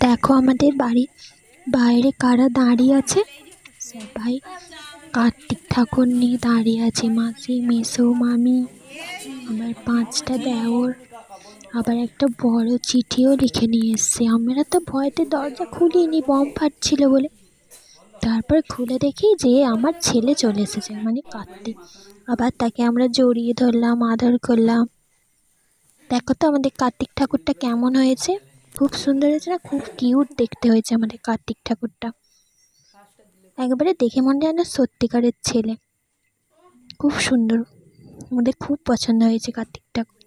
দেখো আমাদের বাড়ির বাইরে কারা দাঁড়িয়ে আছে। সবাই কার্তিক ঠাকুর নিয়ে দাঁড়িয়ে আছে। মাসি, মেসো, মামি, আবার 5টা দেওর, আবার একটা বড় চিঠিও লিখে নিয়ে এসছে। আমরা তো ভয়তে দরজা খুলিনি, বম ফাটছিল বলে। তারপর খুলে দেখি যে আমার ছেলে চলে এসেছে, মানে কার্তিক। আবার তাকে আমরা জড়িয়ে ধরলাম, আদর করলাম। দেখো তো আমাদের কার্তিক ঠাকুরটা কেমন হয়েছে, খুব সুন্দর হয়েছে না? খুব কিউট দেখতে হয়েছে আমাদের কার্তিক ঠাকুরটা। একবারে দেখে মনে হয় না সত্যিকারের ছেলে। খুব সুন্দর, আমাদের খুব পছন্দ হয়েছে কার্তিক ঠাকুর।